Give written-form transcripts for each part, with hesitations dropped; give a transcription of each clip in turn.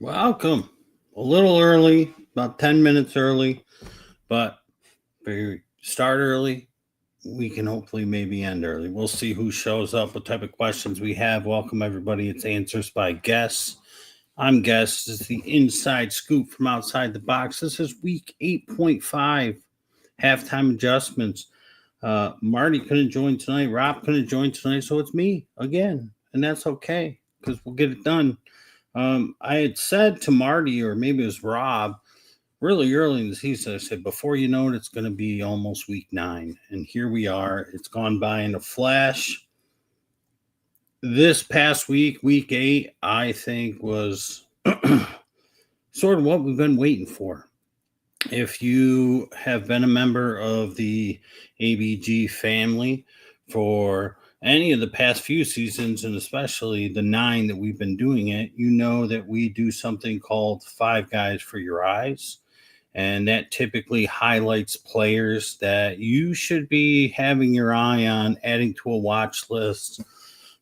Welcome. A little early, about 10 minutes early, but if we start early, we can hopefully maybe end early. We'll see who shows up, what type of questions we have. Welcome, everybody. It's Answers by Guess. I'm Guess. This is the inside scoop from outside the box. This is week 8.5, halftime adjustments. Marty couldn't join tonight. Rob couldn't join tonight, so it's me again. And that's okay because we'll get it done. I had said to Marty, or maybe it was Rob, really early in the season, I said, before you know it, it's going to be almost week 9. And here we are. It's gone by in a flash. This past week, week 8, I think was sort of what we've been waiting for. If you have been a member of the ABG family for any of the past few seasons, and especially the 9 that we've been doing it, you know that we do something called Five Guys for Your Eyes. And that typically highlights players that you should be having your eye on, adding to a watch list,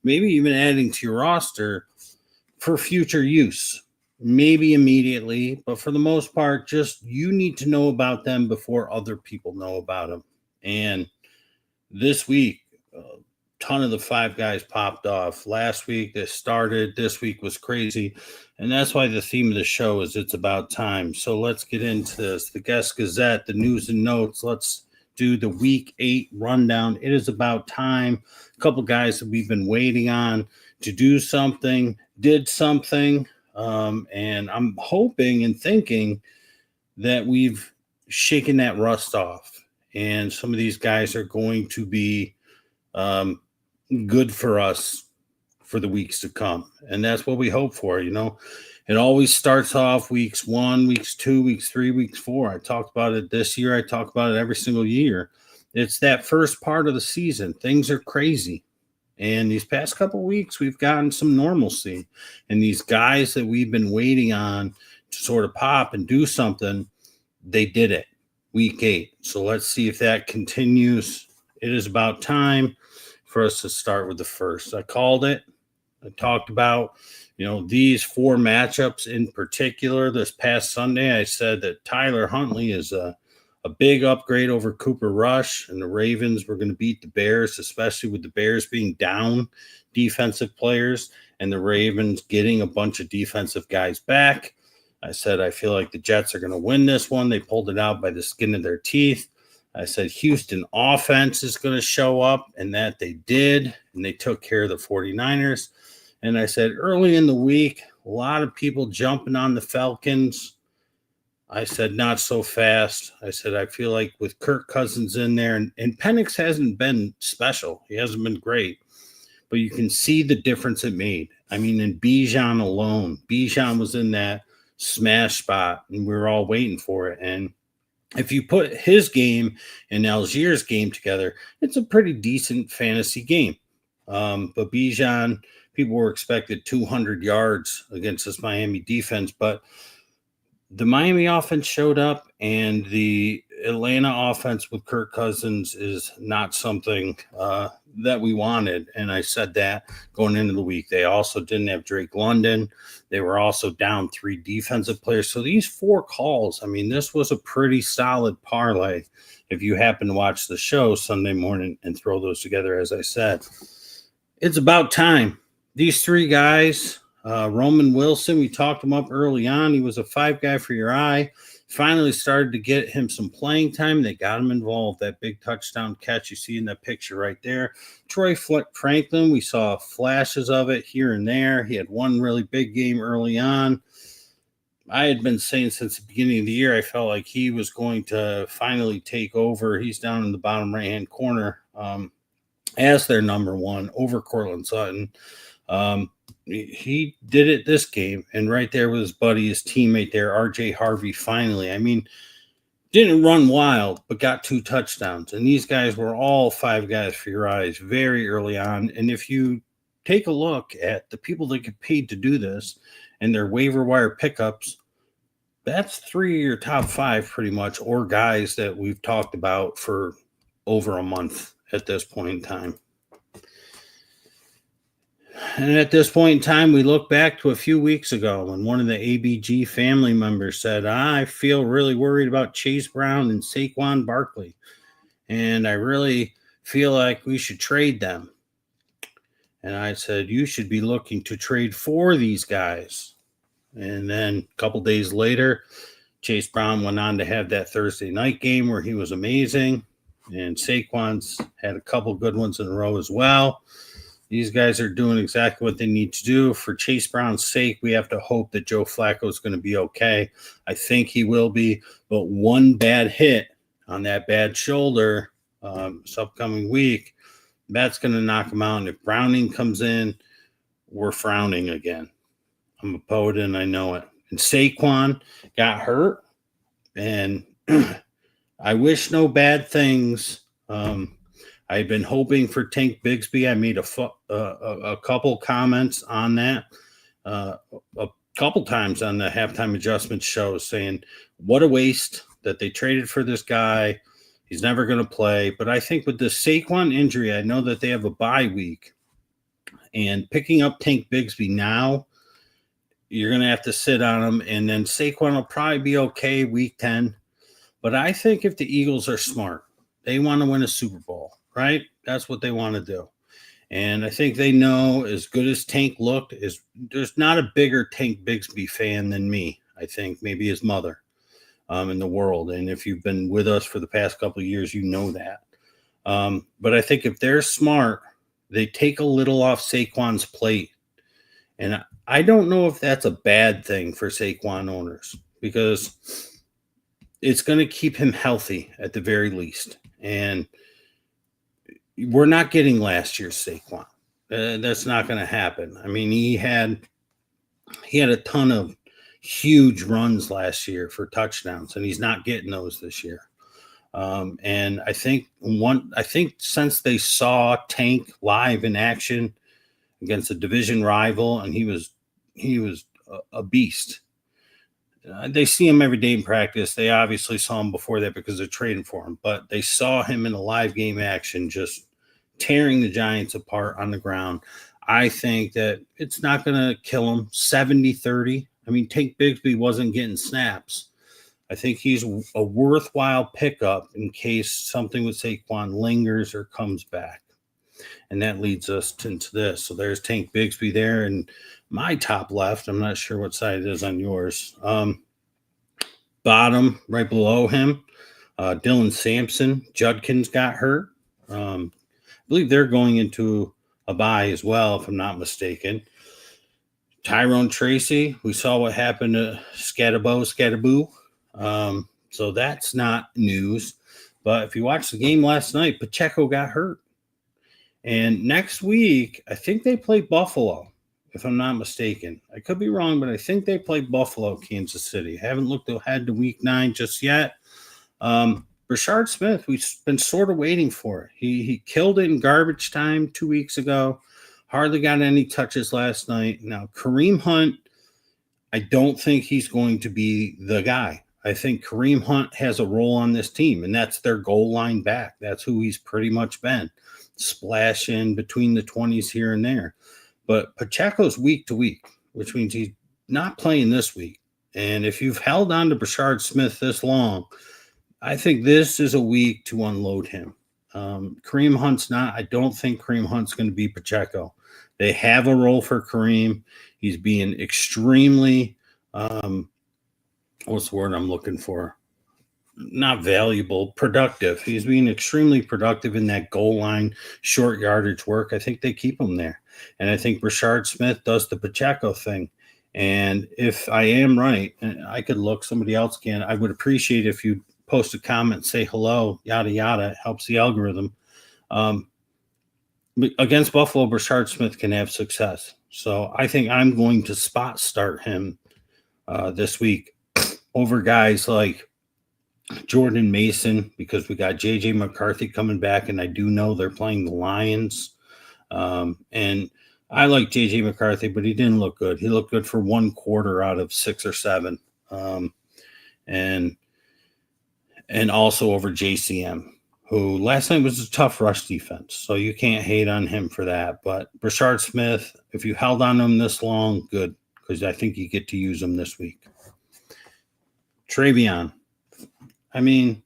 maybe even adding to your roster for future use. Maybe immediately, but for the most part, just you need to know about them before other people know about them. And this week, a ton of the Five Guys popped off. Last week, they started. This week was crazy. And that's why the theme of the show is It's About Time. So let's get into this. The Guest Gazette, the news and notes. Let's do the week 8 rundown. It is about time. A couple guys that we've been waiting on to do something, did something. And I'm hoping and thinking that we've shaken that rust off. And some of these guys are going to be good for us for the weeks to come. And that's what we hope for. It always starts off weeks 1, weeks 2, weeks 3, weeks 4. I talked about it this year. I talk about it every single year. It's that first part of the season. Things are crazy. And these past couple of weeks, we've gotten some normalcy. And these guys that we've been waiting on to sort of pop and do something, they did it week 8. So let's see if that continues. It is about time for us to start with the first. I called it. I talked about, these 4 matchups in particular. This past Sunday, I said that Tyler Huntley is a big upgrade over Cooper Rush, and the Ravens were going to beat the Bears, especially with the Bears being down defensive players and the Ravens getting a bunch of defensive guys back. I said, I feel like the Jets are going to win this one. They pulled it out by the skin of their teeth. I said, Houston offense is going to show up, and that they did, and they took care of the 49ers. And I said, early in the week, a lot of people jumping on the Falcons. I said, not so fast. I said, I feel like with Kirk Cousins in there, and Penix hasn't been special. He hasn't been great. But you can see the difference it made. I mean, in Bijan alone, Bijan was in that smash spot, and we were all waiting for it. And if you put his game and Algiers' game together, it's a pretty decent fantasy game. But Bijan, people were expected 200 yards against this Miami defense, but the Miami offense showed up, and the Atlanta offense with Kirk Cousins is not something that we wanted. And I said that going into the week. They also didn't have Drake London. They were also down 3 defensive players. So these 4 calls, I mean, this was a pretty solid parlay if you happen to watch the show Sunday morning and throw those together, as I said. It's about time. These 3 guys, Roman Wilson, we talked him up early on. He was a 5 guy for your eye. Finally started to get him some playing time. They got him involved. That big touchdown catch you see in that picture right there. Troy Franklin, we saw flashes of it here and there. He had one really big game early on. I had been saying since the beginning of the year, I felt like he was going to finally take over. He's down in the bottom right-hand corner as their number 1 over Cortland Sutton. He did it this game, and right there with his buddy, his teammate there, RJ Harvey, finally. I mean, didn't run wild, but got 2 touchdowns. And these guys were all 5 guys for your eyes very early on. And if you take a look at the people that get paid to do this and their waiver wire pickups, that's 3 of your top 5 pretty much, or guys that we've talked about for over a month at this point in time. And at this point in time, we look back to a few weeks ago when one of the ABG family members said, I feel really worried about Chase Brown and Saquon Barkley, and I really feel like we should trade them. And I said, you should be looking to trade for these guys. And then a couple days later, Chase Brown went on to have that Thursday night game where he was amazing. And Saquon's had a couple good ones in a row as well. These guys are doing exactly what they need to do. For Chase Brown's sake, we have to hope that Joe Flacco is going to be okay. I think he will be, but one bad hit on that bad shoulder this upcoming week, that's going to knock him out. And if Browning comes in, we're frowning again. I'm a poet and I know it. And Saquon got hurt, and I wish no bad things. I've been hoping for Tank Bigsby. I made a couple comments on that a couple times on the halftime adjustment show saying, what a waste that they traded for this guy. He's never going to play. But I think with the Saquon injury, I know that they have a bye week. And picking up Tank Bigsby now, you're going to have to sit on him. And then Saquon will probably be okay week 10. But I think if the Eagles are smart, they want to win a Super Bowl, right? That's what they want to do. And I think they know, as good as Tank looked, there's not a bigger Tank Bigsby fan than me. I think maybe his mother in the world. And if you've been with us for the past couple of years, you know that. But I think if they're smart, they take a little off Saquon's plate. And I don't know if that's a bad thing for Saquon owners, because it's going to keep him healthy at the very least. And we're not getting last year's Saquon. That's not going to happen. I mean, he had a ton of huge runs last year for touchdowns, and he's not getting those this year. And I think since they saw Tank live in action against a division rival, and he was a beast. They see him every day in practice. They obviously saw him before that because they're trading for him, but they saw him in a live game action, just tearing the Giants apart on the ground. I think that it's not going to kill him 70-30. I mean, Tank Bigsby wasn't getting snaps. I think he's a worthwhile pickup in case something with Saquon lingers or comes back. And that leads us into this. So there's Tank Bigsby there, and my top left, I'm not sure what side it is on yours. Bottom, right below him, Dylan Sampson. Judkins got hurt. I believe they're going into a bye as well, if I'm not mistaken. Tyrone Tracy, we saw what happened to Scattaboo. So that's not news. But if you watched the game last night, Pacheco got hurt. And next week, I think they play Buffalo, if I'm not mistaken. I could be wrong, but I think they play Buffalo, Kansas City. I haven't looked ahead to week 9 just yet. Rashard Smith, we've been sort of waiting for it. He killed it in garbage time 2 weeks ago. Hardly got any touches last night. Now, Kareem Hunt, I don't think he's going to be the guy. I think Kareem Hunt has a role on this team, and that's their goal line back. That's who he's pretty much been. Splash in between the 20s here and there. But Pacheco's week to week, which means he's not playing this week. And if you've held on to Rashard Smith this long, I think this is a week to unload him. Kareem Hunt's not. I don't think Kareem Hunt's going to be Pacheco. They have a role for Kareem. He's being extremely, what's the word I'm looking for? Not valuable, productive. He's being extremely productive in that goal line, short yardage work. I think they keep him there. And I think Rashard Smith does the Pacheco thing. And if I am right, and I could look, somebody else can, I would appreciate if you post a comment, say hello, yada, yada. It helps the algorithm. Against Buffalo, Rashard Smith can have success. So I think I'm going to spot start him this week over guys like Jordan Mason, because we got J.J. McCarthy coming back, and I do know they're playing the Lions. And I like J.J. McCarthy, but he didn't look good. He looked good for 1 quarter out of 6 or 7. And also over JCM, who last night was a tough rush defense, so you can't hate on him for that. But Brashard Smith, if you held on him this long, good, because I think you get to use him this week. Travion. I mean,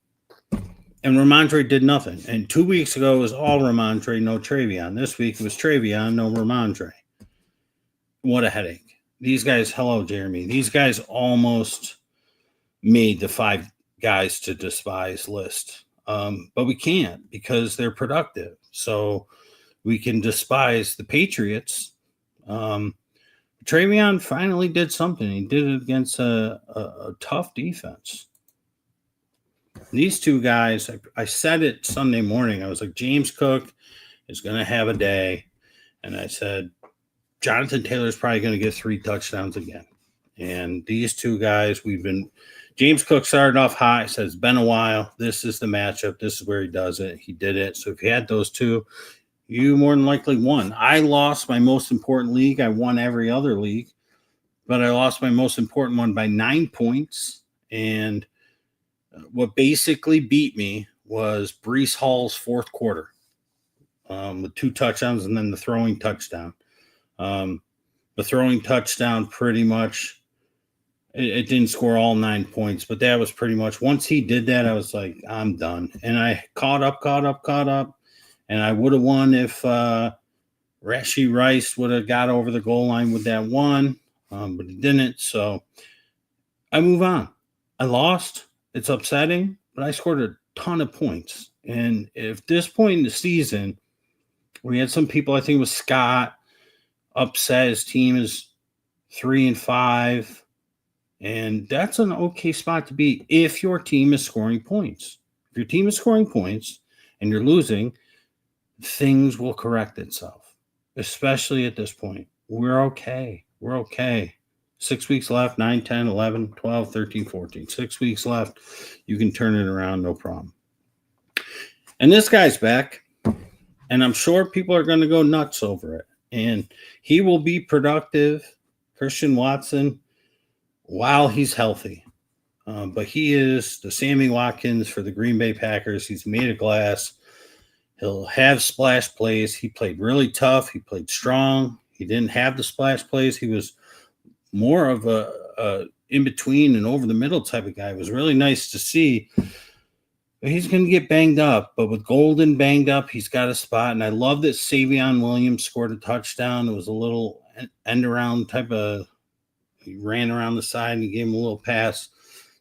and Ramondre did nothing. And 2 weeks ago it was all Ramondre, no Travion. This week it was Travion, no Ramondre. What a headache. These guys, hello, Jeremy. These guys almost made the 5 guys to despise list. But we can't because they're productive. So we can despise the Patriots. Travion finally did something. He did it against a tough defense. These 2 guys, I said it Sunday morning. I was like, James Cook is going to have a day. And I said, Jonathan Taylor's probably going to get 3 touchdowns again. And these 2 guys, James Cook started off high. I said, it's been a while. This is the matchup. This is where he does it. He did it. So if you had those 2, you more than likely won. I lost my most important league. I won every other league. But I lost my most important one by 9 points. And what basically beat me was Breece Hall's fourth quarter with 2 touchdowns and then the throwing touchdown. The throwing touchdown pretty much, it didn't score all 9 points, but that was pretty much, once he did that, I was like, I'm done. And I caught up. And I would have won if Rashee Rice would have got over the goal line with that one, but he didn't. So I move on. I lost. It's upsetting, but I scored a ton of points. And if this point in the season, we had some people, I think it was Scott, upset his team is 3-5. And that's an okay spot to be if your team is scoring points. If your team is scoring points and you're losing, things will correct itself, especially at this point. We're okay. 6 weeks left, 9, 10, 11, 12, 13, 14. 6 weeks left. You can turn it around, no problem. And this guy's back, and I'm sure people are going to go nuts over it. And he will be productive, Christian Watson, while he's healthy. But he is the Sammy Watkins for the Green Bay Packers. He's made of glass. He'll have splash plays. He played really tough. He played strong. He didn't have the splash plays. He was more of a in-between and over-the-middle type of guy. It was really nice to see. But he's going to get banged up. But with Golden banged up, he's got a spot. And I love that Savion Williams scored a touchdown. It was a little end-around type of – he ran around the side and he gave him a little pass.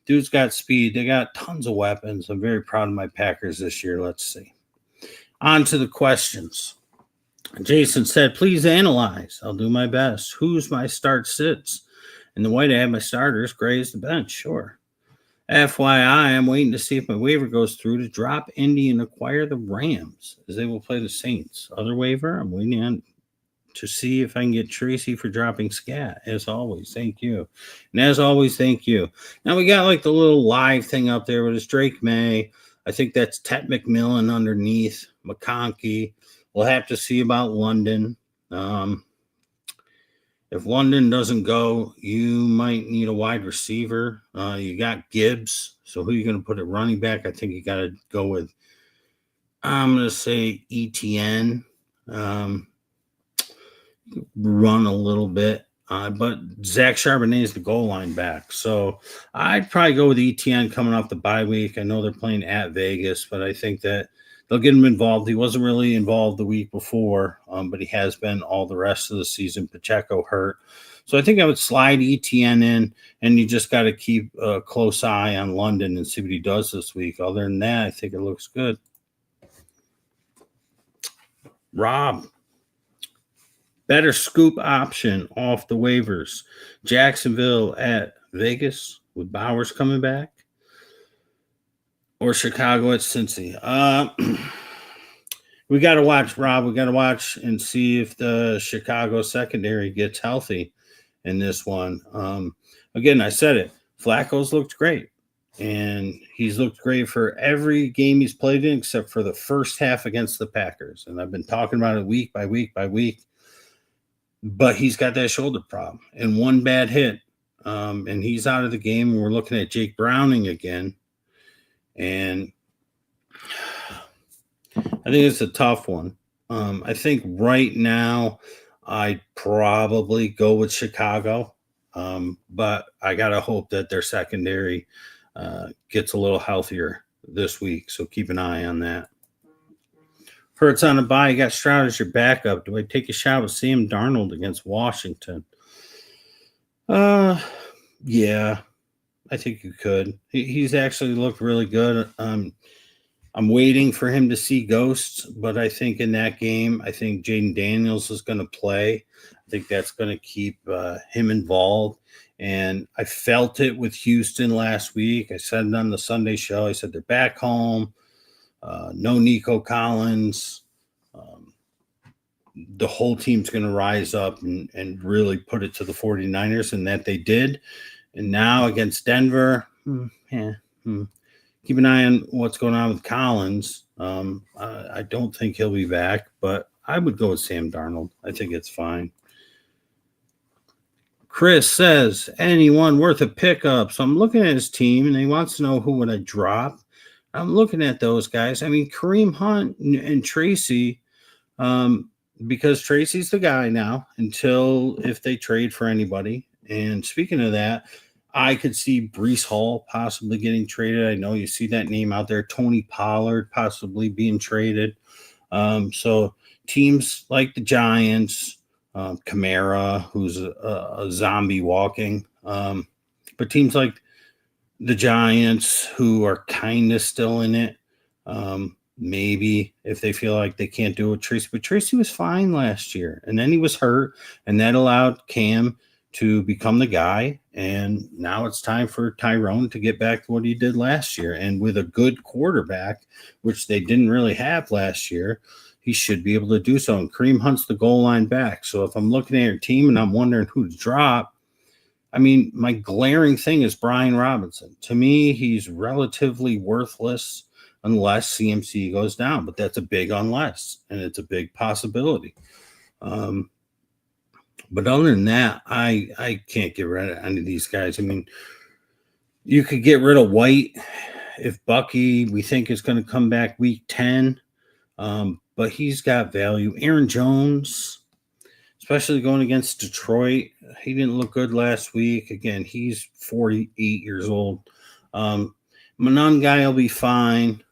Dude's got speed. They got tons of weapons. I'm very proud of my Packers this year. Let's see. On to the questions. Jason said, please analyze. I'll do my best. Who's my start sits? In the white, I have my starters. Gray is the bench. Sure. FYI, I'm waiting to see if my waiver goes through to drop Indy and acquire the Rams, as they will play the Saints. Other waiver, I'm waiting on to see if I can get Tracy for dropping Scat. As always, thank you. And as always, thank you. Now we got like the little live thing up there, but it's Drake May. I think that's Ted McMillan underneath. McConkey. We'll have to see about London. If London doesn't go, you might need a wide receiver. You got Gibbs. So who are you going to put at running back? I think you got to go with, I'm going to say ETN. Run a little bit. But Zach Charbonnet is the goal line back. So I'd probably go with ETN coming off the bye week. I know they're playing at Vegas, but I think that they'll get him involved. He wasn't really involved the week before, but he has been all the rest of the season. Pacheco hurt. So I think I would slide ETN in, and you just got to keep a close eye on London and see what he does this week. Other than that, I think it looks good. Rob. Better scoop option off the waivers. Jacksonville at Vegas with Bowers coming back, or Chicago at Cincy. We got to watch, Rob. We got to watch and see if the Chicago secondary gets healthy in this one. Again, I said it. Flacco's looked great, and he's looked great for every game he's played in except for the first half against the Packers. And I've been talking about it week by week by week. But he's got that shoulder problem and one bad hit, and he's out of the game. And we're looking at Jake Browning again. And I think it's a tough one. I think right now I'd probably go with Chicago, but I gotta hope that their secondary gets a little healthier this week. So keep an eye on that. Hurts on a bye. You got Stroud as your backup. Do I take a shot with Sam Darnold against Washington? Uh, yeah, I think you could. He's actually looked really good. I'm waiting for him to see ghosts, but I think in that game, I think Jaden Daniels is going to play. I think that's going to keep him involved. And I felt it with Houston last week. I said it on the Sunday show. I said they're back home. No Nico Collins. The whole team's going to rise up and really put it to the 49ers, and that they did. And now against Denver, keep an eye on what's going on with Collins. I don't think he'll be back, but I would go with Sam Darnold. I think it's fine. Chris says, anyone worth a pickup? So I'm looking at his team, and he wants to know who would I drop. I'm looking at those guys. I mean, Kareem Hunt and Tracy, because Tracy's the guy now until if they trade for anybody. And speaking of that, I could see Breece Hall possibly getting traded. I know you see that name out there. Tony Pollard possibly being traded. So teams like the Giants, Kamara, who's a zombie walking, but teams like the Giants, who are kind of still in it, maybe if they feel like they can't do it with Tracy. But Tracy was fine last year, and then he was hurt, and that allowed Cam to become the guy. And now it's time for Tyrone to get back to what he did last year. And with a good quarterback, which they didn't really have last year, he should be able to do so. And Kareem Hunt's the goal line back. So if I'm looking at your team and I'm wondering who to drop, I mean, my glaring thing is Brian Robinson. To me, he's relatively worthless unless CMC goes down. But that's a big unless, and it's a big possibility. But other than that, I can't get rid of any of these guys. I mean, you could get rid of White if Bucky, we think, is going to come back week 10. But he's got value. Aaron Jones, especially going against Detroit, he didn't look good last week. Again, he's 48 years old. Manon guy will be fine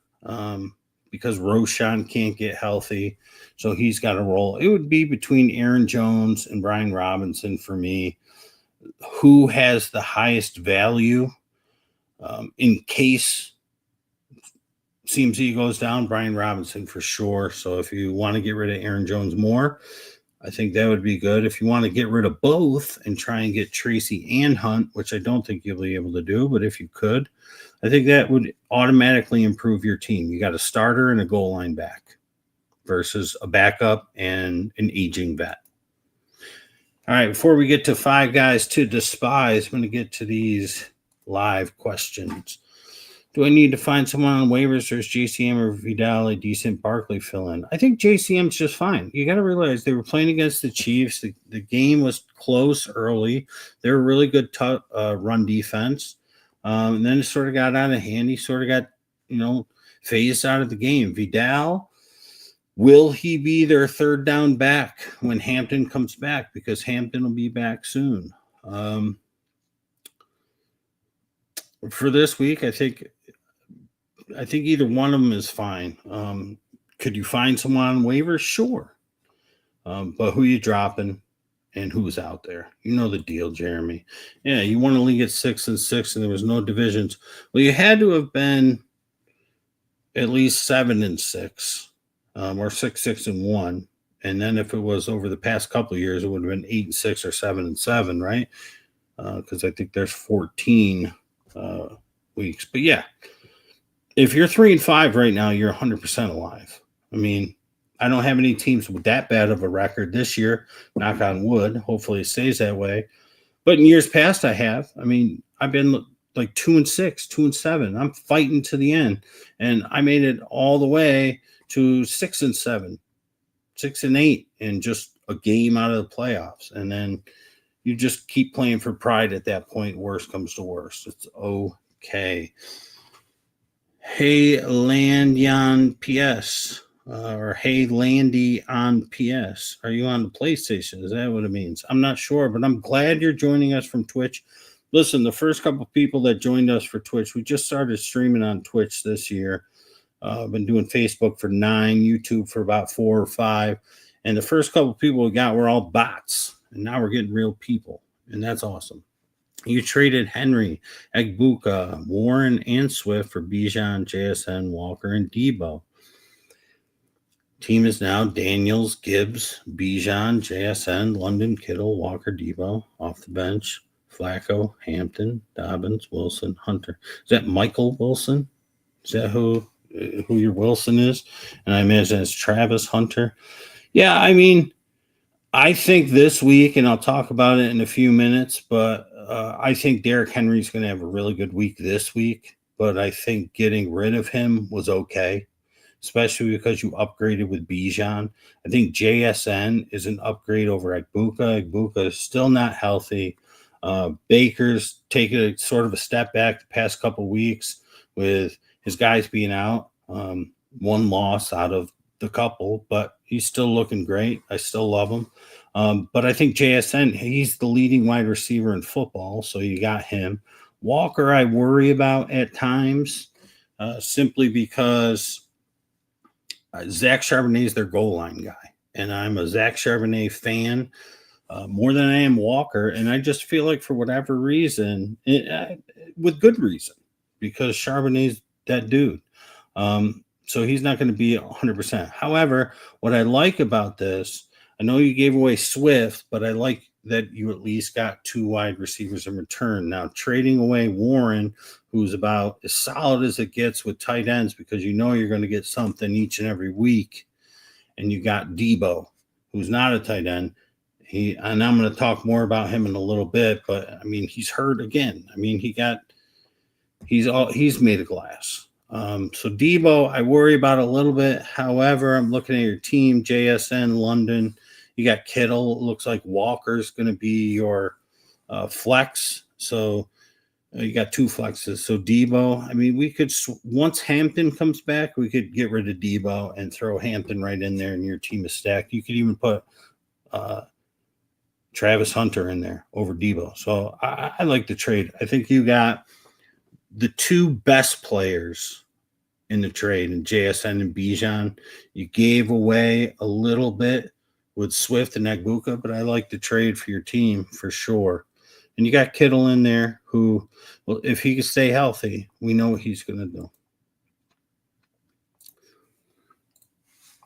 because Roshan can't get healthy. So he's got to roll. It would be between Aaron Jones and Brian Robinson for me. Who has the highest value in case CMC goes down? Brian Robinson for sure. So if you want to get rid of Aaron Jones more, I think that would be good. If you want to get rid of both and try and get Tracy and Hunt, which I don't think you'll be able to do, but if you could, I think that would automatically improve your team. You got a starter and a goal line back versus a backup and an aging vet. All right, before we get to 5 guys to despise, I'm going to get to these live questions. Do I need to find someone on waivers, or is JCM or Vidal a decent Barkley fill-in? I think JCM's just fine. You got to realize they were playing against the Chiefs. The game was close early. They were a really good run defense. And then it sort of got out of hand. He sort of got, phased out of the game. Vidal, will he be their third down back when Hampton comes back? Because Hampton will be back soon. For this week, I think either one of them is fine. Could you find someone on waivers? Sure. But who you dropping and who's out there? You know the deal, Jeremy. Yeah, you won a league at 6-6 and there was no divisions. Well, you had to have been at least 7-6. Or 6-1, and then if it was over the past couple of years, it would have been 8-6 or 7-7, right? Because I think there's 14 weeks. But yeah, if you're 3-5 right now, you're 100% alive. I mean, I don't have any teams with that bad of a record this year. Knock on wood. Hopefully, it stays that way. But in years past, I have. I mean, I've been like 2-6, 2-7. I'm fighting to the end, and I made it all the way to 6-7, 6-8, and just a game out of the playoffs. And then you just keep playing for pride at that point. Worst comes to worst. It's okay. Hey, Landyan PS. or hey, Landy on PS. Are you on the PlayStation? Is that what it means? I'm not sure, but I'm glad you're joining us from Twitch. Listen, the first couple people that joined us for Twitch, we just started streaming on Twitch this year. I've been doing Facebook for 9, YouTube for about 4 or 5. And the first couple people we got were all bots. And now we're getting real people. And that's awesome. You traded Henry, Egbuka, Warren, and Swift for Bijan, JSN, Walker, and Debo. Team is now Daniels, Gibbs, Bijan, JSN, London, Kittle, Walker, Debo. Off the bench, Flacco, Hampton, Dobbins, Wilson, Hunter. Is that Michael Wilson? Is that who your Wilson is? And I imagine it's Travis Hunter. Yeah, I mean, I think this week, and I'll talk about it in a few minutes, but I think Derrick Henry's going to have a really good week this week. But I think getting rid of him was okay, especially because you upgraded with Bijan. I think JSN is an upgrade over Egbuka. Egbuka is still not healthy. Baker's taken a sort of a step back the past couple weeks with his guys being out. One loss out of the couple, but he's still looking great. I still love him. But I think JSN, he's the leading wide receiver in football, so you got him. Walker, I worry about at times, simply because Zach Charbonnet is their goal line guy, and I'm a Zach Charbonnet fan more than I am Walker, and I just feel like for whatever reason, with good reason, because Charbonnet's that dude. So he's not going to be 100%. However, what I like about this, I know you gave away Swift, but I like that you at least got 2 wide receivers in return. Now, trading away Warren, who's about as solid as it gets with tight ends, because you know you're going to get something each and every week, and you got Debo, who's not a tight end. And I'm going to talk more about him in a little bit, but I mean, he's hurt again. I mean, he's made of glass. So Debo, I worry about a little bit. However, I'm looking at your team, JSN, London. You got Kittle. It looks like Walker's going to be your flex. So you got 2 flexes. So Debo, I mean, we could, once Hampton comes back, we could get rid of Debo and throw Hampton right in there and your team is stacked. You could even put Travis Hunter in there over Debo. So I like the trade. I think you got the 2 best players in the trade, and JSN and Bijan. You gave away a little bit with Swift and Egbuka, but I like the trade for your team for sure. And you got Kittle in there who, well, if he can stay healthy, we know what he's going to do.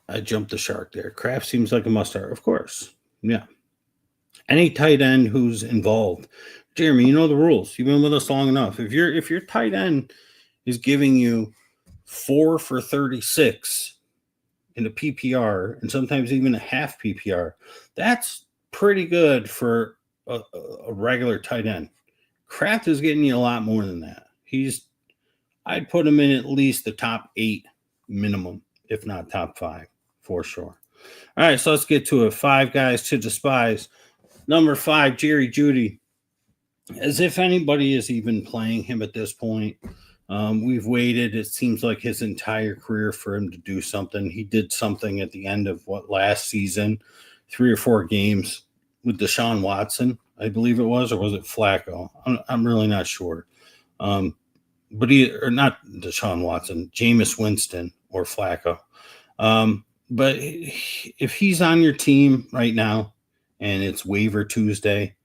I jumped the shark there. Kraft seems like a must-start, of course. Yeah. Any tight end who's involved. Jeremy, you know the rules. You've been with us long enough. If your tight end is giving you 4 for 36 in a PPR and sometimes even a half PPR, that's pretty good for a regular tight end. Kraft is getting you a lot more than that. I'd put him in at least the top 8 minimum, if not top 5 for sure. All right, so let's get to it. 5 guys to despise. Number 5, Jerry Jeudy. As if anybody is even playing him at this point. We've waited, it seems like, his entire career for him to do something. He did something at the end of last season, 3 or 4 games with Deshaun Watson, I believe it was, or was it Flacco? I'm really not sure. But not Deshaun Watson, Jameis Winston or Flacco. But if he's on your team right now and it's waiver Tuesday,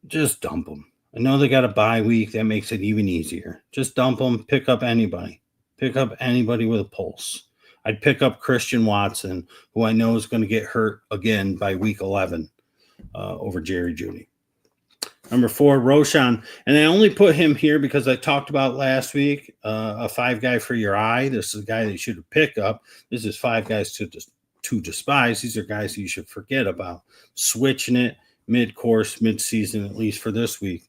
just dump him. I know they got a bye week. That makes it even easier. Just dump them. Pick up anybody. Pick up anybody with a pulse. I'd pick up Christian Watson, who I know is going to get hurt again by week 11 over Jerry Jeudy. Number 4, Roschon. And I only put him here because I talked about last week, a 5 guy for your eye. This is a guy that you should pick up. This is 5 guys to despise. These are guys you should forget about. Switching it mid-course, mid-season, at least for this week.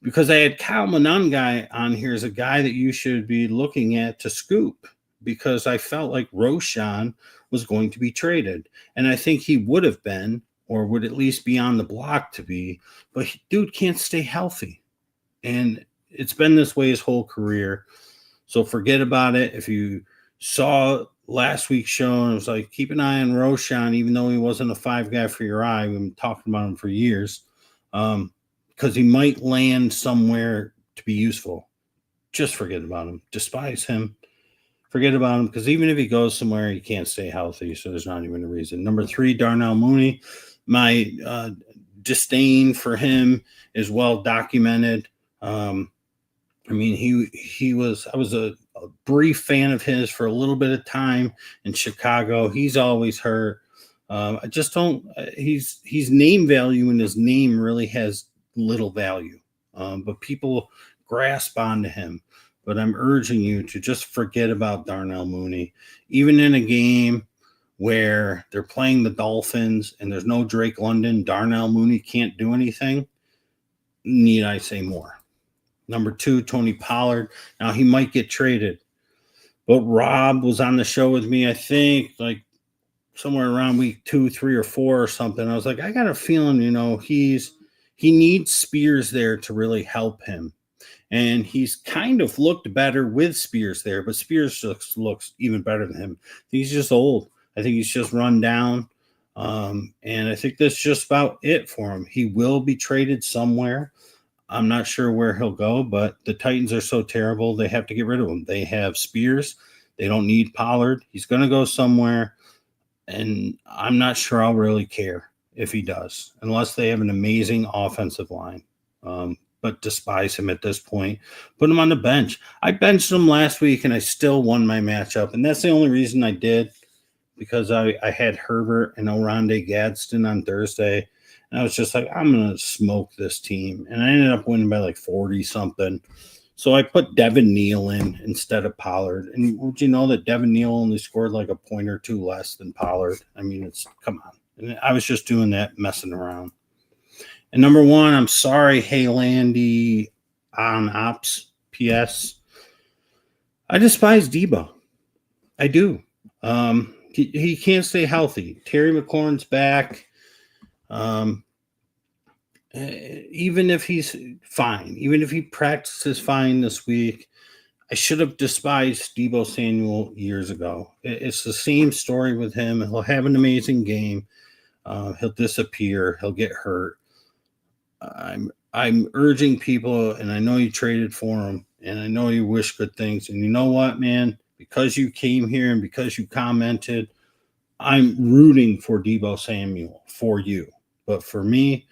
Because I had Kyle Monangai on here as a guy that you should be looking at to scoop, because I felt like Roschon was going to be traded. And I think he would have been, or would at least be on the block to be, but dude can't stay healthy. And it's been this way his whole career. So forget about it. If you saw last week's show, and it was like, keep an eye on Roshan, even though he wasn't a 5 guy for your eye. We've been talking about him for years, because he might land somewhere to be useful. Just forget about him. Despise him. Forget about him, because even if he goes somewhere, he can't stay healthy, so there's not even a reason. Number 3, Darnell Mooney. My disdain for him is well documented. I mean, I was a brief fan of his for a little bit of time in Chicago. He's always hurt. I just don't. He's name value, and his name really has little value. But people grasp onto him. But I'm urging you to just forget about Darnell Mooney, even in a game where they're playing the Dolphins and there's no Drake London. Darnell Mooney can't do anything. Need I say more? Number 2, Tony Pollard. Now, he might get traded, but Rob was on the show with me, I think, like somewhere around week 2, 3, or 4 or something. I was like, I got a feeling, he needs Spears there to really help him. And he's kind of looked better with Spears there, but Spears just looks even better than him. He's just old. I think he's just run down. And I think that's just about it for him. He will be traded somewhere. I'm not sure where he'll go, but the Titans are so terrible, they have to get rid of him. They have Spears. They don't need Pollard. He's going to go somewhere, and I'm not sure I'll really care if he does, unless they have an amazing offensive line. But despise him at this point. Put him on the bench. I benched him last week, and I still won my matchup, and that's the only reason I did, because I had Herbert and Oronde Gadsden on Thursday. And I was just like, I'm going to smoke this team. And I ended up winning by like 40-something. So I put Devin Neal in instead of Pollard. And would you know that Devin Neal only scored like a point or two less than Pollard? I mean, come on. And I was just doing that, messing around. And number 1, I'm sorry, Hey Landy on Ops PS. I despise Debo. I do. He can't stay healthy. Terry McLaurin's back. Even if he's fine, even if he practices fine this week, I should have despised Deebo Samuel years ago. It's the same story with him. He'll have an amazing game. He'll disappear. He'll get hurt. I'm urging people, and I know you traded for him, and I know you wish good things. And you know what, man? Because you came here and because you commented, I'm rooting for Deebo Samuel for you. But for me,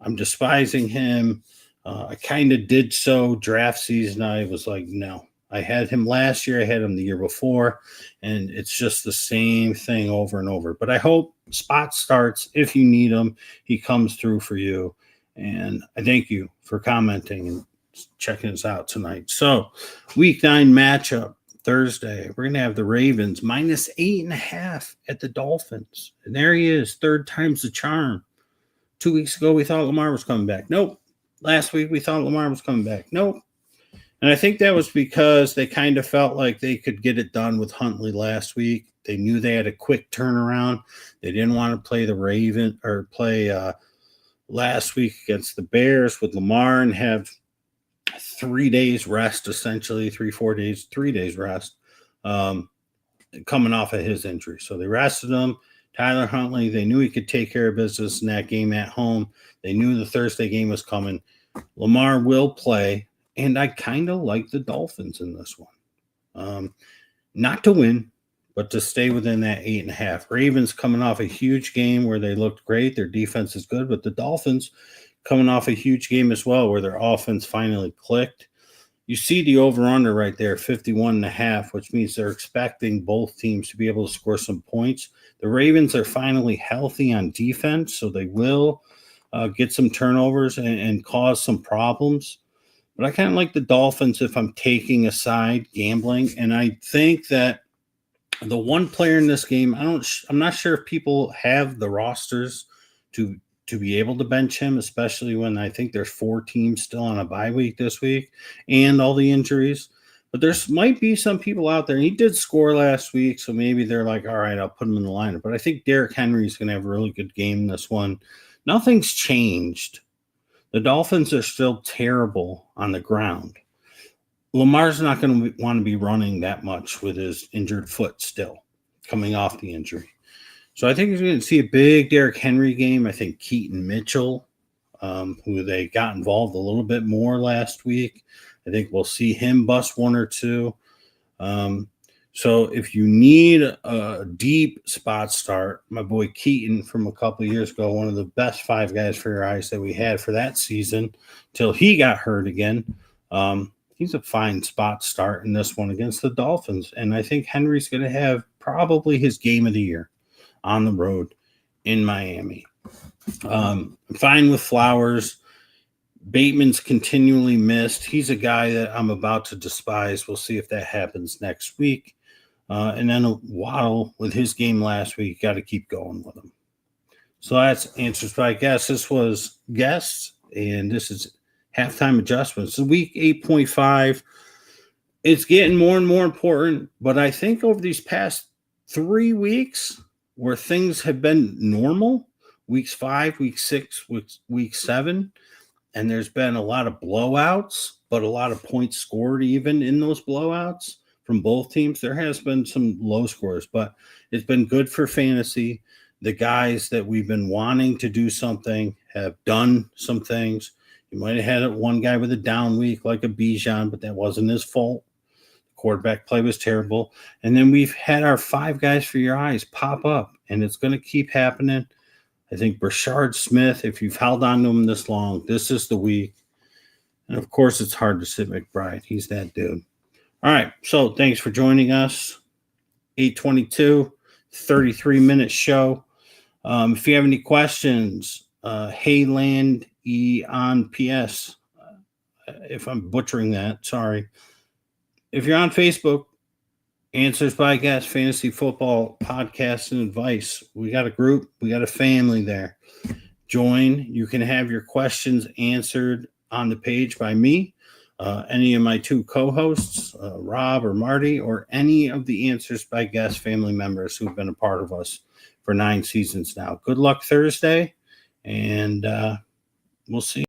I'm despising him. I kind of did so draft season. I was like, no. I had him last year. I had him the year before. And it's just the same thing over and over. But I hope spot starts. If you need him, he comes through for you. And I thank you for commenting and checking us out tonight. So, week 9 matchup. Thursday, we're going to have the Ravens minus 8.5 at the Dolphins. And there he is, third time's the charm. 2 weeks ago, we thought Lamar was coming back. Nope. Last week, we thought Lamar was coming back. Nope. And I think that was because they kind of felt like they could get it done with Huntley last week. They knew they had a quick turnaround. They didn't want to play the Raven or play last week against the Bears with Lamar and have 3 days rest, essentially 3 days rest, coming off of his injury. So they rested him. Tyler Huntley, they knew he could take care of business in that game at home. They knew the Thursday game was coming. Lamar will play, and I kind of like the Dolphins in this one. Not to win, but to stay within that 8.5. Ravens coming off a huge game where they looked great. Their defense is good, but the Dolphins coming off a huge game as well where their offense finally clicked. You see the over-under right there, 51.5, which means they're expecting both teams to be able to score some points. The Ravens are finally healthy on defense, so they will get some turnovers and cause some problems. But I kind of like the Dolphins if I'm taking a side gambling, and I think that the one player in this game, I'm not sure if people have the rosters to be able to bench him, especially when I think there's 4 teams still on a bye week this week and all the injuries. But there's might be some people out there. And he did score last week, so maybe they're like, all right, I'll put him in the lineup. But I think Derrick Henry's going to have a really good game in this one. Nothing's changed. The Dolphins are still terrible on the ground. Lamar's not going to want to be running that much with his injured foot still. coming off the injury. So I think you're going to see a big Derrick Henry game. I think Keaton Mitchell, who they got involved a little bit more last week, I think we'll see him bust one or two. So if you need a deep spot start, my boy Keaton from a couple of years ago, one of the best five guys for your eyes that we had for that season till he got hurt again. He's a fine spot start in this one against the Dolphins. And I think Henry's going to have probably his game of the year on the road in Miami. I'm fine with Flowers. Bateman's continually missed. He's a guy that I'm about to despise. We'll see if that happens next week. And then Waddle with his game last week, got to keep going with him. So that's answers by guess. This was guests, and this is halftime adjustments. So week 8.5, it's getting more and more important. But I think over these past 3 weeks where things have been normal, weeks 5, week 6, week 7, and there's been a lot of blowouts, but a lot of points scored even in those blowouts from both teams. There has been some low scores, but it's been good for fantasy. The guys that we've been wanting to do something have done some things. You might have had one guy with a down week like a Bijan, but that wasn't his fault. The quarterback play was terrible. And then we've had our 5 guys for your eyes pop up, and it's going to keep happening. I think Brashard Smith, if you've held on to him this long, this is the week. And, of course, it's hard to sit McBride. He's that dude. All right, so thanks for joining us. 8:22, 33-minute show. If you have any questions, Hayland E on PS, if I'm butchering that, sorry. If you're on Facebook, Answers by Guest, Fantasy Football Podcast and Advice. We got a group. We got a family there. Join. You can have your questions answered on the page by me, any of my 2 co-hosts, Rob or Marty, or any of the Answers by Guest family members who've been a part of us for 9 seasons now. Good luck Thursday, and we'll see.